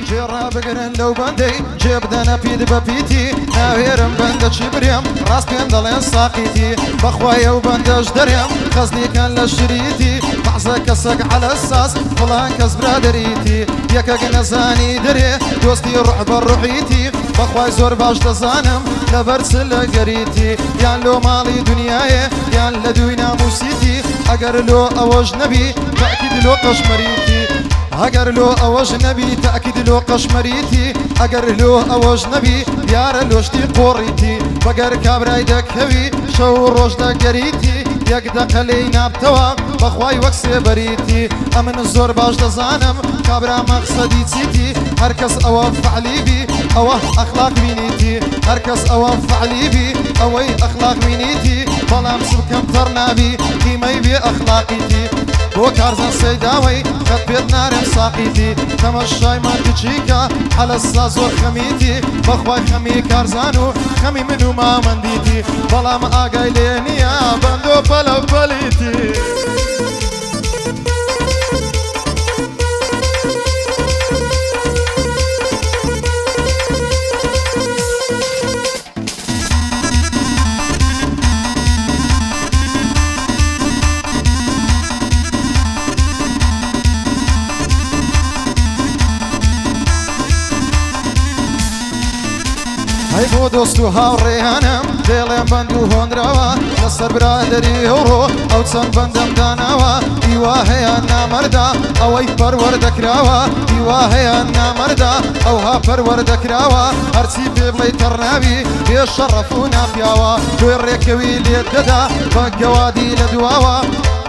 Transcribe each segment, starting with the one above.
جێڕا بگرن لەو بەندەی جێبدەنە پید بە پیتی ناوێرم بەندە چی برێم ڕاست پێم دەڵێن ساقیتی بەخوای ئەو بەندەش دەرێم خەزنیکەن لە شریتی بەعزە کەسەک عەلە ساس فڵان کەس برادەریتی یەکەک نەزانی دەرێ دۆستی ڕوح بە ڕوحیتی بەخوای زۆر باش دەزانم لەبەر چ لە گەریتی یان لۆ ماڵی دنیایە یان لە دووی ناموسیتی ئەگەر لۆ ئەوەش نەبی تەکید لۆ قەشمەریتی ئەگەر لۆ ئەوەش نەبی تەکید لۆ قەشمەریتی ئەگەر لۆ ئەوەش نەبی دیارە لۆشتی قۆڕیتی بەگەر کابرای دەکەوی شەو ڕۆژ دەگەریتی یەک دەقە لێی نابتەوە بەخوای وەک سێبەریتی ئەمن زۆر باش دەزانم کابرا مەقسەدی چیتی هەرکەس ئەوە فعلیبی ئەوە ئەخلاق بینیتی هەرکەس ئەوە فعلیبی ئەوەی ئەخلاق بینیتی بەڵام سبکەم تەڕ نابی قیمەی بێ ئەخلاقیتی بۆ کارزان سەیداوەی خەت پێت نارێم ساقیتی تەمەشای ماندچیکە حەلەسا زۆر خەمیتی بەخوای خەمی کارزان و خەمی من و مامەندیتی بەڵام ئاگای لێ نییە بەندۆ پەلە پەلیتی هەی بۆ دۆست و هاوڕێیانم دێڵێم بەند و هۆنراوە لەسەر برادەری هەوڕۆ ئەو چەند بەندەم داناوە هیوا هەیە نامەردا ئەوەی پەروەردەکراوە هیوا هەیە نامەردا ئەوها پەروەردەکراوە هەرچی پێ بڵێی تەڕناوی بێ شەڕەف و ناپیاوە دوێ ڕێکەوی لێت دەدا بە گەوادی لە دواوە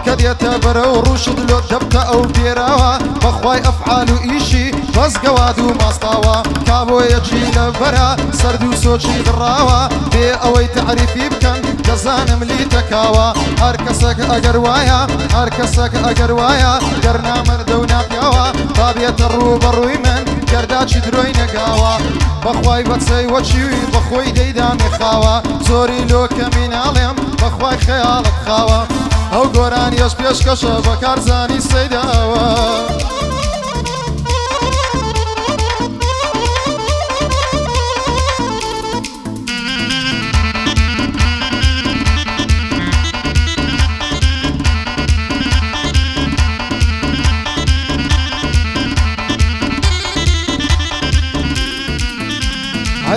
کە دێتە بەرە و ڕوشت لۆ دەبتە ئەو پێراوە بەخوای ئەفعال و ئیشی بەس گەواد و ماستاوە کابۆیەکی لە بەرە سەرد و سۆچی دڕاوە بێ ئەوەی تعریفی بکەن دەزانم لی تەکاوە هەر کەسێک ئەگەر وایە هەر کەسێک ئەگەر وایە گەر نامەردە و ناپیاوە تا بێتە ڕوو بەڕووی من گەرداچی درۆی نەگاوە بەخوای بەچەی وەچیوی بەخۆی دەیدامی خاوە زۆری لۆ کەمی ناڵێم بەخوای خەیاڵت خاوە ئەو گۆرانیەش پێشکەشە بە کارزانی سەیداوە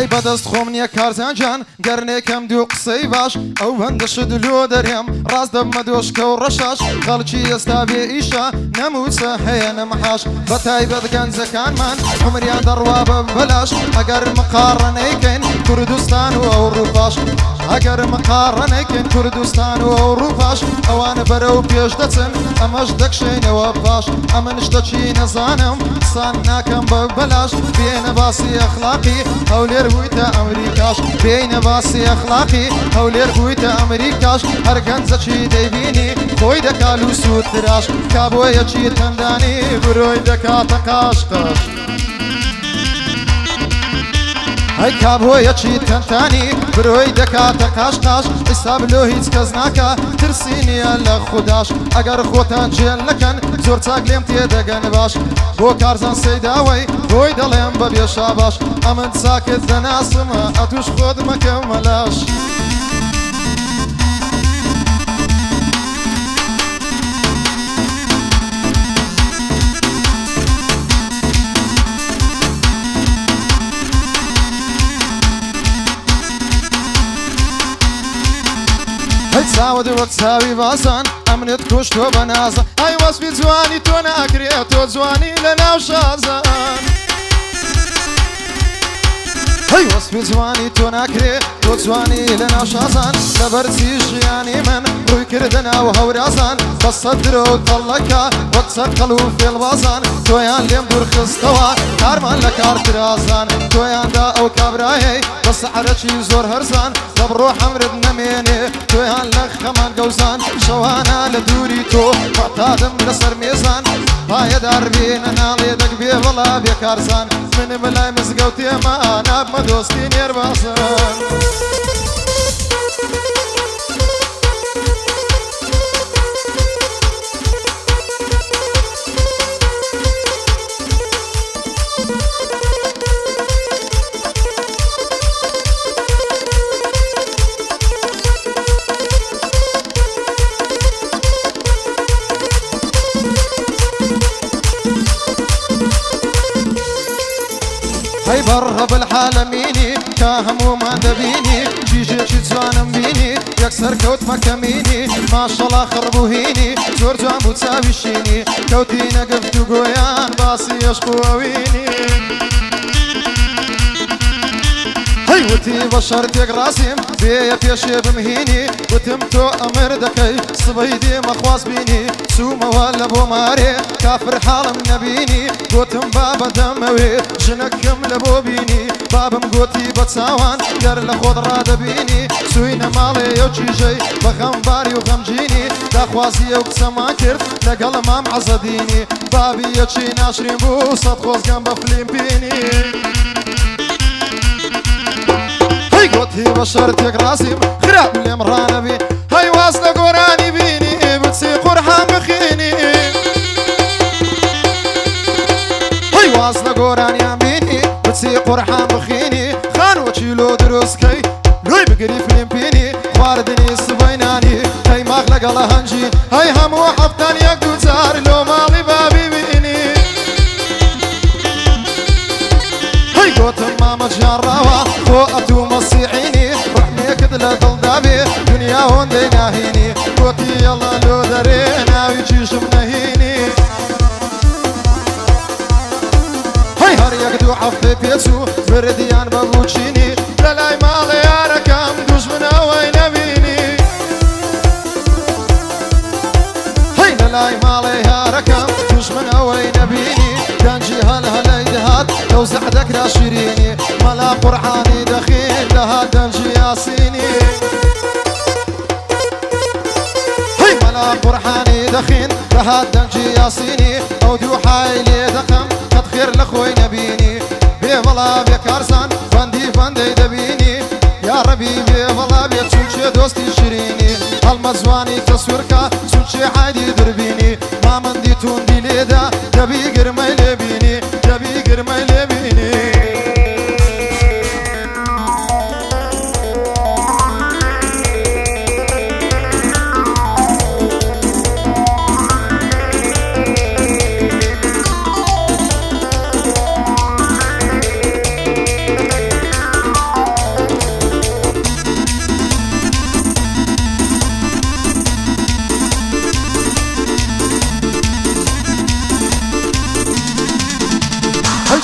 هەی بەدەست خۆم نییە کارزانجان گەرنێکم دوو قسەی باش ئەو هەندەشت لۆ دەرێم ڕاست دەبمە دۆشکە و ڕەشاش خەڵکی ئێستا بێ ئیشە نەموچە هەیە نەمەحاش بە تایبەت گەنجەکانمان عمریان دەڕوا بە بەلاش ئەگەر مقارنەیکەین کوردستان و ئەوروپاش ئەگەر مقارنەیکەین کوردستان و ئەوروپاش ئەوانە بەرەو پێش دەچن ئەمەش دەکشێنەوە پاش ئەمن شتەچی نەزانم سان ناکەم بە بەلاش بێنە باسی ئەخلاقی هەولێر بوویتە ئەمریکاش بێینە باسی ئەخلاقی هەولێر بوویتە ئەمریکاش هەر گەنجەکی دەیبینی خۆی دەکال و سوودراش کابۆیەکی تەندانی برۆی دەکاتە قاشقش هەی کابۆیەکی تەنتانی برۆی دەکاتە قاشقاش حیساب لۆ هیچ کەس ناکە ترسی نییە لە خودداش ئەگەر خۆتان جێل نەکەن زۆر چاک لێم تێدەگەن باش بۆ کارزان سەیداوەی خۆی دەڵێم بە بێشا باش ئەمن چاکت دەناسمە ئەتوش خۆت مەکە مەلاش هەی چاوت وەک چاوی بازان ئەمنت کوشتۆ بە نازان ئای وەسپی جوانی تۆ ناکرێت تۆ جوانی لە ناو شازان هەی وەسپی جوانی تۆ ناکرێت تۆ جوانی لە ناو شازان لەبەرچی ژیانی من ڕووی کردە ناو هەورازان بە سەدرە و تەڵەکە وەک سەرقەڵ و فێڵبازان تۆیان لێم دوورخستەوە کارمان لە کارترازان تۆیاندا ئەو کابرایەی بە سەعرەکی زۆر هەرزان دەبڕۆ حەمرت نەمێنێ تۆیان لە خەمان گەوزان شەوانە لە دووری تۆ فەتادم لەسەر مێزان پایەدار بێنە ناڵێ دەکبێ وەڵا بێکارزان منم لای مزگەوتێمە نابمە دۆستی نێربازان هاي برا بالحالميني كاهم ما دبيني جيجي جوانم بيني يكسر كوت مكميني ما شاء الله خربو هيني زور جوان بوتساوي شيني كوتي نقفت قويان باسي يشقو ويني وتي بشرتك راسم بيا بيشي بمهيني وتمتو امر دكي صبيدي مخواص بيني سوما ولا بو ماري كافر حالم نبيني قوتم بابا دموي جنكم لبو بيني بابم قوتي بتساوان قر لخضرا دبيني سوينا مالي يوجي جي بخم باري وخمجيني داخوازي وقسما كرت لقل ما معزديني بابي يجي ناشرين بو صد خوز قم بفلين بيني قوتي بشرتك راسي خراب اللي مرانا بي هاي واصلة قراني بيني بتسي قرحان بخيني هاي واصلة قراني بيني بتسي قرحان بخيني خان وشيلو دروسكي لوي بقري فيلم بيني خواردني سبيناني هاي مغلق الله هنجي هاي همو حفتان يقدو زار لو مالي بابي بيني هاي قوتم ماما جراوا خواتو مصيحيني رحمي كدلا ضلدابي دنيا هون ديناهيني قوتي يلا لو درينا ويجيش منهيني هاي هر يقدو حفي بيتسو برديان بابوچيني للاي مالي ياركم دوش من اوي نبيني هاي للاي مالي ياركم دوش من اوي نبيني دانجي هلا يدهات لو زعدك راشريني ملا قرحاني دخيل لها دنجي ياسيني هاي ملا قرحاني دخيل لها دنجي ياسيني او دو حايلي دخم تدخير لخوي نبيني بيفلا بكارسان بندي دبيني يا ربي بيفلا بيتسوشي دوستي شيريني المزواني تصويركا سوشي حادي دربيني ما من دي توندي ليدا دبي قرمي لبيني دبي قرمي لبيني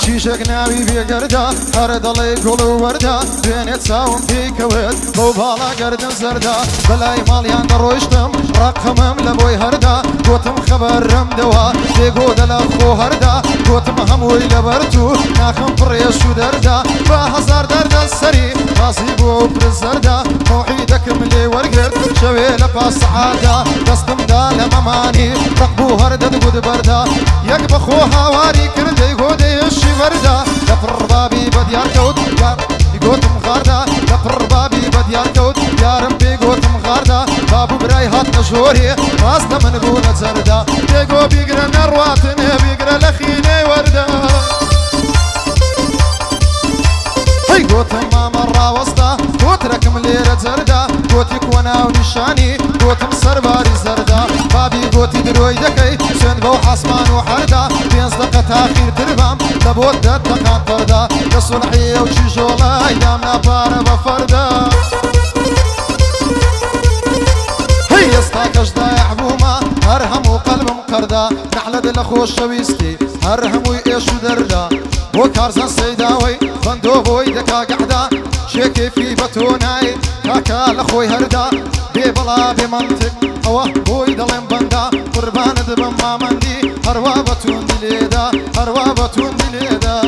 شيشك ناوي بيقردا أرد الله يقولوا وردا ديني تساوم في كويت بوبالا قردن زردا بلاي ماليان دروشتم رقمم لبوي هردا قوتم خبر رمدوا ديقود الأخو هردا قوتم هموي لبرتو ناخم بريشو دردا بهزار درد السري راسي بو برزردا موعيدك ملي ورقرد شوي لباس سعادة دستم دال مماني رقبو هردا دقود بردا يقبخو هواري كردي قودي وردا دفر بابي بديار كود يا يقوت مغاردا دفر بابي بديار كود يا ربي قوت مغاردا بابو براي هات نشوري راسنا من قولة زردا تيقو بيقرا نرواتني بيقرا لخيني وردا هاي قوت ماما راوستا قوت ركم ليرة زردا قوت يكونا ونشاني قوت مصر باري زردا بابي قوت دروي دكي سند بو حسمان وحردا بينصدق تاخير تربام لبود دقان فردا كصلحية وشيشولا يدامنا بارا بفردا هي استاكش ضايع بوما هرهم وقلب مقردا نحلد لخوش شويستي هرهم ويقشو دردا وكارزان سيداوي بندو بوي دكا قعدا شيكي في بتوناي كاكا لخوي هردا ببلا بمنطق اوه بوي دلين بندا قربان دبن ما مندي هروا بتون دليدا هروا بتون دليدا